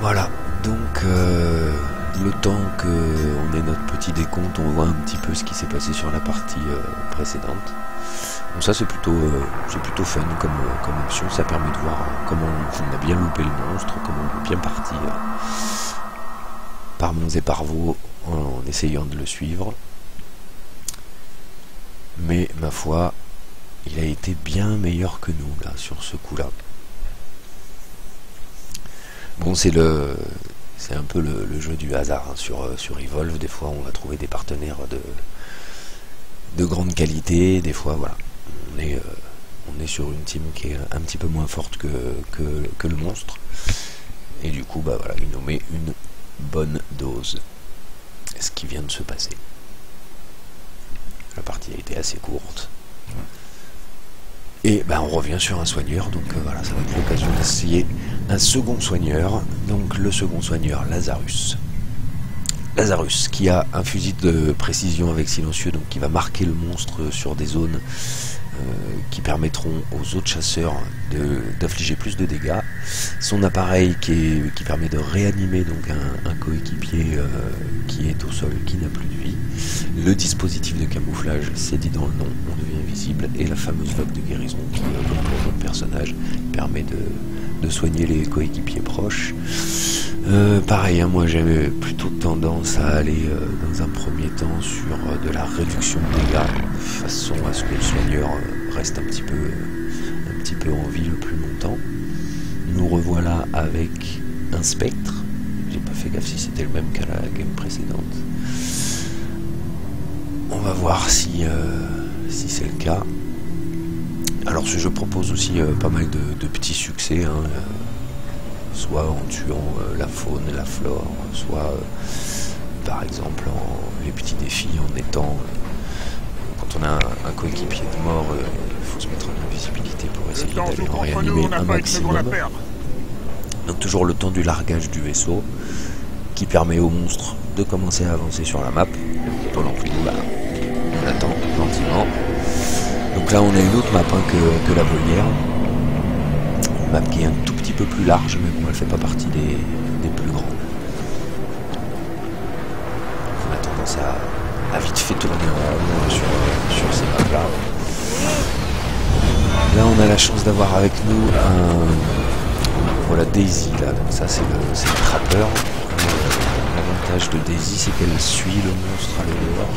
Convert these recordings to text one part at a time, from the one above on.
Voilà. Donc, le temps qu'on ait notre petit décompte, on voit un petit peu ce qui s'est passé sur la partie précédente. Donc ça c'est plutôt fun comme option, ça permet de voir comment on a bien loupé le monstre, comment on est bien parti par monts et par veaux en essayant de le suivre. Mais ma foi, il a été bien meilleur que nous là sur ce coup-là. Bon, c'est un peu le jeu du hasard hein. Sur Evolve, des fois on va trouver des partenaires de grande qualité, des fois voilà. On est sur une team qui est un petit peu moins forte que le monstre. Et du coup, bah voilà, il nous met une bonne dose. Ce qui vient de se passer. La partie a été assez courte. Et bah on revient sur un soigneur, donc voilà, ça va être l'occasion d'essayer un second soigneur. Donc le second soigneur, Lazarus. Lazarus, qui a un fusil de précision avec silencieux, donc qui va marquer le monstre sur des zones qui permettront aux autres chasseurs d'infliger plus de dégâts. Son appareil qui permet de réanimer donc un coéquipier qui est au sol, qui n'a plus de vie. Le dispositif de camouflage, c'est dit dans le nom, on devient invisible. Et la fameuse vague de guérison qui, comme pour notre personnage, permet de soigner les coéquipiers proches. Pareil, hein, moi j'avais plutôt tendance à aller dans un premier temps sur de la réduction de dégâts, de façon à ce que le soigneur reste un petit peu en vie le plus longtemps. Nous revoilà avec un spectre. J'ai pas fait gaffe si c'était le même qu'à la game précédente. On va voir si c'est le cas. Alors ce jeu propose aussi pas mal de petits succès, hein, soit en tuant la faune et la flore, soit par exemple les petits défis en étant, quand on a un coéquipier de mort, il faut se mettre en invisibilité pour essayer d'aller en réanimer un maximum. Donc toujours le temps du largage du vaisseau, qui permet au monstre de commencer à avancer sur la map. Pendant que nous, on attend gentiment. Donc là on a une autre map hein, que la volière. Une map qui est un tout petit peu plus large, mais bon, elle fait pas partie des plus grandes. On a tendance à vite fait tourner en rond sur ces maps là. Là on a la chance d'avoir avec nous voilà, Daisy là, donc ça c'est le trappeur. L'avantage de Daisy c'est qu'elle suit le monstre à l'odeur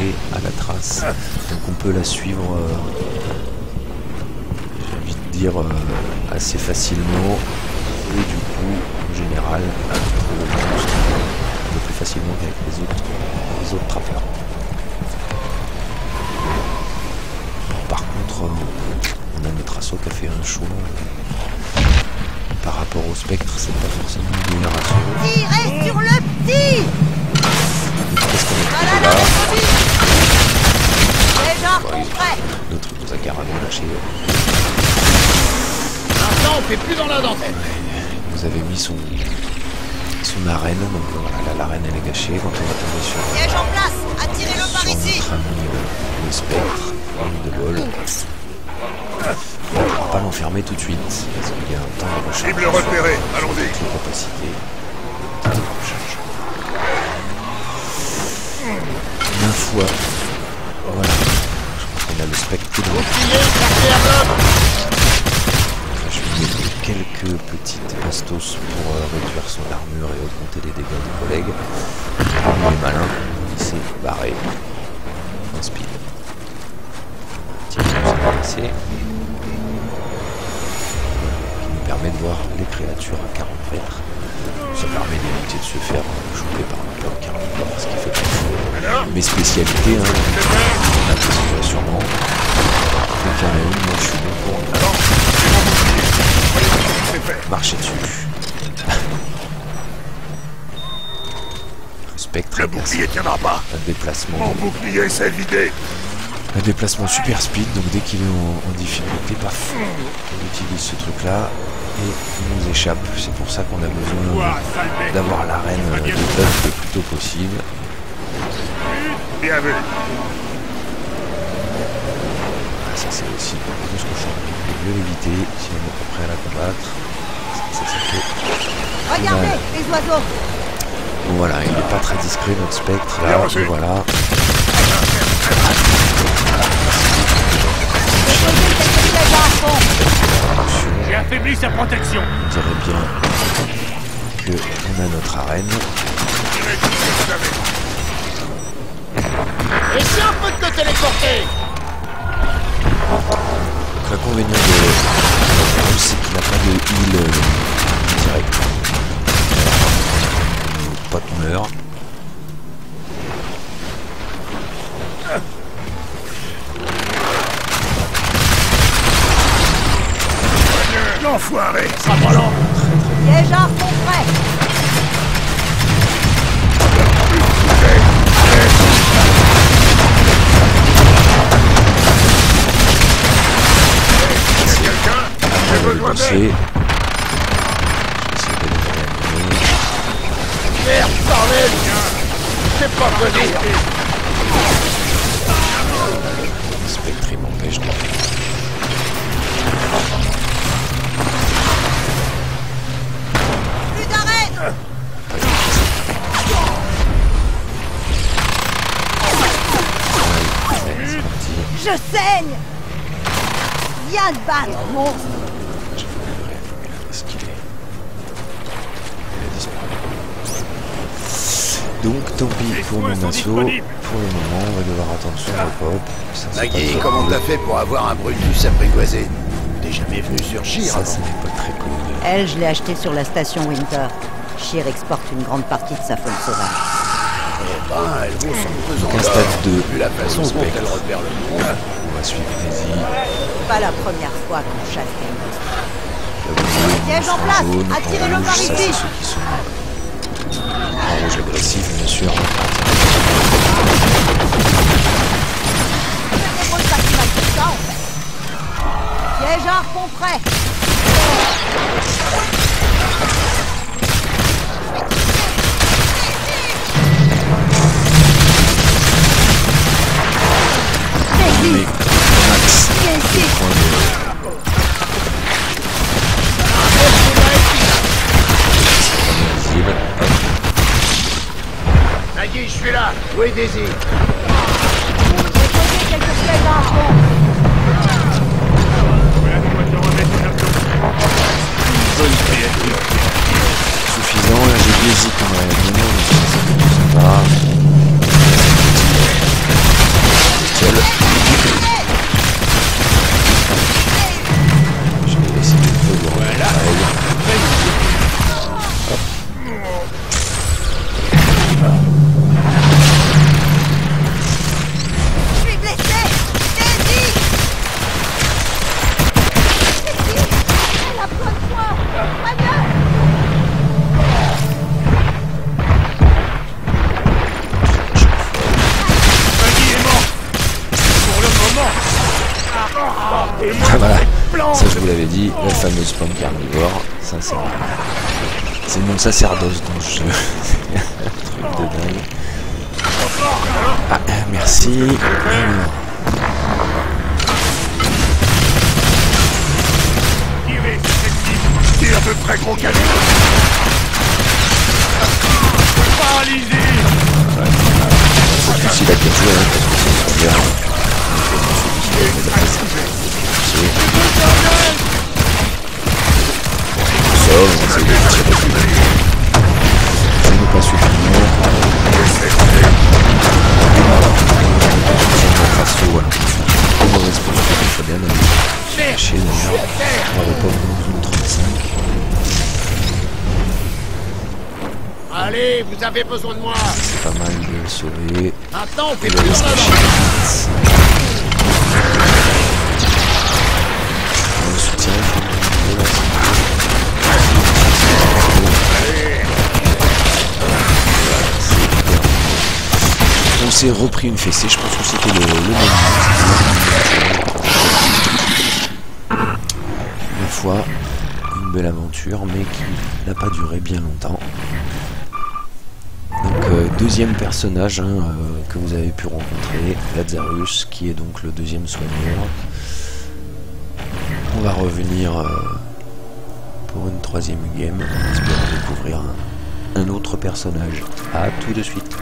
et à la trace. Donc on peut la suivre j'ai envie de dire assez facilement, et du coup en général on trouve le monstre un peu plus facilement qu'avec les autres trappeurs. Par contre on a notre assaut qui a fait un choix par rapport au spectre, c'est pas forcément une meilleure assaut. Tirez sur le petit. Donc qu'est-ce qu'on a trouvé là? Les gens sont prêts. Notre truc nous a carrément lâché. Maintenant on fait plus dans la dentelle. Il nous avait mis son arène, donc voilà, l'arène elle est gâchée quand on va tomber sur Siège en place. Attirez-le par ici. notre ami le spectre, l'homme de bol. On ne pourra pas l'enfermer tout de suite, parce qu'il y a un temps de recharge. Cible repérée, allons-y. Les capacités de recharge. Ma foi. Voilà. Je pense qu'on a le spectre qui doit. Je vais mettre quelques petites bastos pour réduire son armure et augmenter les dégâts des collègues. Il est malin, il s'est barré. En speed. Tiens, ça va passer. Permet de voir les créatures à 40 mètres. Ça permet d'éviter de se faire choper par un bloc 40 mètres, ce qui fait que mes spécialités, hein, on a fait sûrement. Donc il y en a une, moi je suis bon pour marcher dessus. Le spectre Le bouclier tiendra pas. un déplacement. Mon bouclier s'est vidé. Un déplacement super speed, donc dès qu'il est en difficulté, paf, on utilise ce truc là et il nous échappe. C'est pour ça qu'on a besoin d'avoir l'arène de buff le plus tôt possible. Bien vu. Ah, ça c'est aussi une grosse cochon. Il faut mieux l'éviter si on est pas prêt à la combattre. Ça ça fait Regardez, mal. les oiseaux. Bon, voilà, il n'est pas très discret notre spectre Bien là, reçu. et voilà. Déposez quelques pièges à fond. J'ai affaibli sa protection. On dirait bien que on a notre arène. Tirez tout ce que vous avez. Et si on peut te téléporter? Donc l'inconvénient de c'est qu'il n'a pas de heal direct. Pas de meurt. L'enfoiré. Ça sera pas lent. Piège à fond prêt. Quelqu'un? J'ai On va besoin dépenser. d'aide. Je vais essayer de les réanimer. Merde, bordel! C'est pas venir. Le spectre il m'empêche de... Plus d'arène. Je saigne. Viens te battre, monstre. Je vais le réanimer là. Est-ce qu'il est... Il a disparu. Donc tant pis pour mon assaut. Pour le moment, on va devoir attendre son repop. Ça, c'est pas Maggie, très comment cool. t'as fait pour avoir un Brutus apprivoisé? T'es jamais venu sur Shear Ça, avant. ce n'est pas très cool. Elle, je l'ai achetée sur la station Winter. Shear exporte une grande partie de sa faune sauvage. Eh ben, elle vaut son pesant Un d'or. stade 2. Vu la façon dont Spectre. elle repère le monde. On va suivre Daisy. Pas la première fois qu'on chasse des monstres. Là, vous voyez, Piège en monstre place. jaune, en Attirez-le rouge, par ça, ici. c'est ceux qui sont en rouge agressif, bien sûr. Ça déroule pas si mal que ça, en fait. Piège à fond prêt. Mais Daisy, Max viens ici. prend le visible. Maggie, je suis là. Oui, Daisy. Déposez quelques pièges à fond. Suffisant, là j'ai Daisy comme réanimant, donc ça c'est plutôt sympa. Bestiole. Je vais essayer de faire le pareil. Je suis blessé. Daisy. Daisy, elle a besoin de toi. Pas mieux. Maggie est mort. Pour le moment. Ah voilà, ça je vous l'avais dit, la fameuse pomme carnivore, ça c'est mon sacerdoce dans le jeu. Un truc de dingue. Ah, merci. Alors, Tirez, c'est sexy. Tire de très gros calibre. Paralysé. c'est difficile à bien jouer, hein, parce que c'est bien. Ça, on va essayer de tirer plus vite. Ça n'est pas suffisant. Sur notre assaut, voilà. Trop mauvaise posture, il faut bien aller chercher d'ailleurs. On va pas dans zone 35. Allez, vous avez besoin de moi. C'est pas mal de le sauver. Maintenant, on fait Et plus le dans laisser la danse. chercher. On le soutient, il faut le lancer. On s'est repris une fessée, je pense que c'était le même. Une fois, une belle aventure, mais qui n'a pas duré bien longtemps. Donc deuxième personnage que vous avez pu rencontrer, Lazarus, qui est donc le deuxième soigneur. On va revenir pour une troisième game en espérant découvrir un autre personnage. À tout de suite.